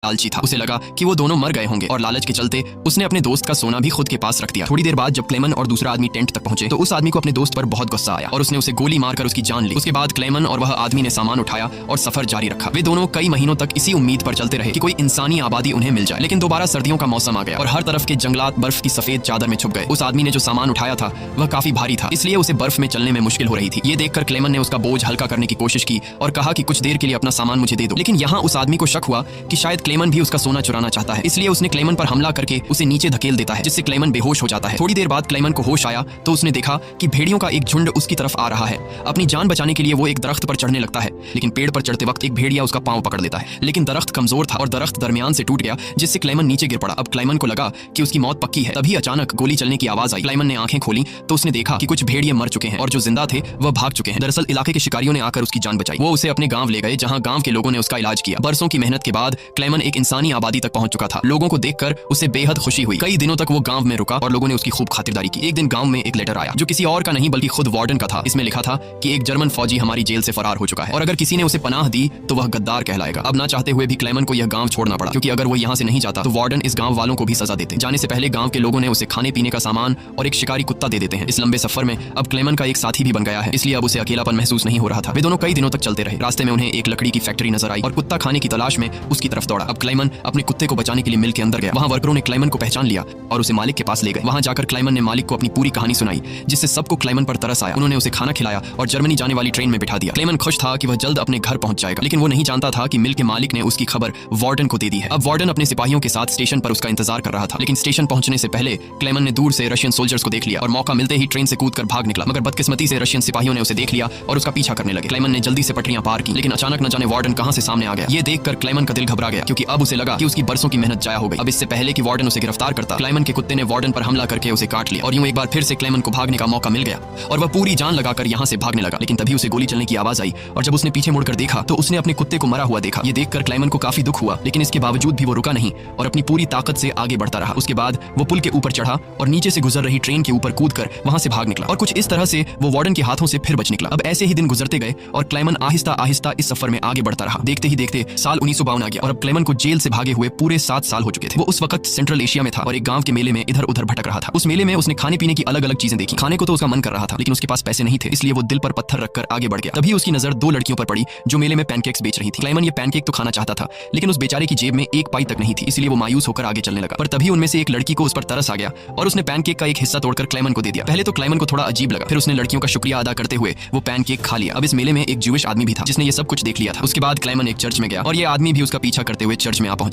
लालची था। उसे लगा कि वो दोनों मर गए होंगे और लालच के चलते उसने अपने दोस्त का सोना भी खुद के पास रख दिया। थोड़ी देर बाद जब क्लेमन और दूसरा आदमी टेंट तक पहुंचे तो उस आदमी को अपने दोस्त पर बहुत गुस्सा आया और उसने उसे गोली मारकर उसकी जान ली। उसके बाद क्लेमन और वह आदमी ने सामान उठाया और सफर जारी रखा। वे दोनों कई महीनों तक इसी उम्मीद पर चलते रहे कि कोई इंसानी आबादी उन्हें मिल जाए, लेकिन दोबारा सर्दियों का मौसम आ गया और हर तरफ के जंगलात बर्फ की सफेद चादर में छुप गए। उस आदमी ने जो सामान उठाया था वह काफी भारी था, इसलिए उसे बर्फ में चलने में मुश्किल हो रही थी। ये देखकर क्लेमन ने उसका बोझ हल्का करने की कोशिश की और कहा कि कुछ देर के लिए अपना सामान मुझे दे दो। लेकिन यहाँ उस आदमी को शक हुआ कि शायद क्लेमन भी उसका सोना चुराना चाहता है, इसलिए उसने क्लेमन पर हमला करके उसे नीचे धकेल देता है, जिससे क्लेमन बेहोश हो जाता है। थोड़ी देर बाद क्लेमन को होश आया तो उसने देखा कि भेड़ियों का एक झुंड उसकी तरफ आ रहा है। अपनी जान बचाने के लिए वो एक दरख्त पर चढ़ने लगता है, लेकिन पेड़ पर चढ़ते वक्त एक भेड़िया उसका पांव पकड़ लेता है। लेकिन दरख्त कमजोर था और दरख्त दरमियान से टूट गया, जिससे क्लेमन नीचे गिर पड़ा। अब क्लेमन को लगा कि उसकी मौत पक्की है। तभी अचानक गोली चलने की आवाज आई। क्लेमन ने आंखें खोली तो उसने देखा कि कुछ भेड़िए मर चुके हैं और जो जिंदा थे वह भाग चुके हैं। दरअसल इलाके के शिकारियों ने आकर उसकी जान बचाई। वो उसे अपने गांव ले गए, जहां गांव के लोगों ने उसका इलाज किया। बरसों की मेहनत के बाद क्लेमन एक इंसानी आबादी तक पहुंच चुका था। लोगों को देखकर उसे बेहद खुशी हुई। कई दिनों तक वो गांव में रुका और लोगों ने उसकी खूब खातिरदारी की। एक दिन गांव में एक लेटर आया जो किसी और का नहीं बल्कि खुद वार्डन का था। इसमें लिखा था कि एक जर्मन फौजी हमारी जेल से फरार हो चुका है और अगर किसी ने उसे पनाह दी तो वह गद्दार कहलाएगा। अब ना चाहते हुए भी क्लेमन को यह गांव छोड़ना पड़ा, क्योंकि अगर वो यहाँ से नहीं जाता तो वार्डन इस गांव वालों को भी सजा देते। जाने से पहले गांव के लोगों ने उसे खाने पीने का सामान और एक शिकारी कुत्ता दे देते हैं। इस लंबे सफर में अब क्लेमन का एक साथी भी बन गया है, इसलिए अब उसे अकेलापन महसूस नहीं हो रहा था। वे दोनों कई दिनों तक चलते रहे। रास्ते में उन्हें एक लकड़ी की फैक्ट्री नजर आई और कुत्ता खाने की तलाश में उसकी तरफ दौड़ा। अब क्लेमन अपने कुत्ते को बचाने के लिए मिल के अंदर गया। वहां वर्करों ने क्लेमन को पहचान लिया और उसे मालिक के पास ले गए। वहां जाकर क्लेमन ने मालिक को अपनी पूरी कहानी सुनाई, जिससे सबको क्लेमन पर तरस आया। उन्होंने उसे खाना खिलाया और जर्मनी जाने वाली ट्रेन में बिठा दिया। क्लेमन खुश था कि वह जल्द अपने घर पहुंच जाएगा, लेकिन वो नहीं जानता था कि मिल के मालिक ने उसकी खबर वार्डन को दे दी है। अब वार्डन अपने सिपाहियों के साथ स्टेशन पर उसका इंतजार कर रहा था, लेकिन स्टेशन पहुंचने से पहले क्लेमन ने दूर से रशियन सोल्जर्स को देख लिया और मौका मिलते ही ट्रेन से कूदकर भाग निकला। मगर बदकिस्मती से रशियन सिपाहियों ने उसे देख लिया और उसका पीछा करने लगे। क्लेमन ने जल्दी से पटरियां पार की, लेकिन अचानक न जाने वार्डन कहां से सामने आ गया। ये देखकर क्लेमन का दिल घबरा गया, क्योंकि अब उसे लगा कि उसकी बरसों की मेहनत जाया हो गई। अब इससे पहले कि वार्डन उसे गिरफ्तार करता, क्लेमन के कुत्ते ने वार्डन पर हमला करके उसे काट लिया और यूं एक बार फिर से क्लेमन को भागने का मौका मिल गया और वह पूरी जान लगाकर यहां से भागने लगा। लेकिन तभी उसे गोली चलने की आवाज आई और जब उसने पीछे मुड़कर देखा तो उसने अपने कुत्ते को मरा हुआ देखा। ये देखकर क्लेमन को काफी दुख हुआ, लेकिन इसके बावजूद भी वो रुका नहीं और अपनी पूरी ताकत से आगे बढ़ता रहा। उसके बाद वो पुल के ऊपर चढ़ा और नीचे से गुजर रही ट्रेन के ऊपर कूदकर वहां से भाग निकला और कुछ इस तरह से वो वार्डन के हाथों से फिर बच निकला। अब ऐसे ही दिन गुजरते गए और क्लेमन आहिस्ता आहिस्ता इस सफर में आगे बढ़ता रहा। देखते ही देखते साल 1952 आ गया और अब क्लेमन को जेल से भागे हुए पूरे 7 साल हो चुके थे। वो उस वक्त सेंट्रल एशिया में था और एक गांव के मेले में इधर उधर भटक रहा था। उस मेले में उसने खाने पीने की अलग अलग चीजें देखी। खाने को तो उसका मन कर रहा था, लेकिन उसके पास पैसे नहीं थे, इसलिए वो दिल पर पत्थर रखकर आगे बढ़ गया। तभी उसकी नजर 2 लड़कियों पर पड़ी जो मेले में पैनकेक्स बेच रही थी। क्लेमन ये पैनकेक तो खाना चाहता था, लेकिन उस बेचारे की जेब में 1 पाई तक नहीं थी, इसलिए वो मायूस होकर आगे चलने लगा। पर तभी उनमें से एक लड़की को उस पर तरस आ गया और उसने पैनकेक का एक हिस्सा तोड़कर क्लेमन को दे दिया। पहले तो क्लेमन को थोड़ा अजीब लगा, फिर उसने लड़कियों का शुक्रिया अदा करते हुए वो पैनकेक खा लिया। अब इस मेले में एक ज्यूइश आदमी भी था जिसने ये सब कुछ देख लिया था। उसके बाद क्लेमन एक चर्च में गया और ये आदमी भी उसका पीछा करते हुए चर्च में आ पहुंचा।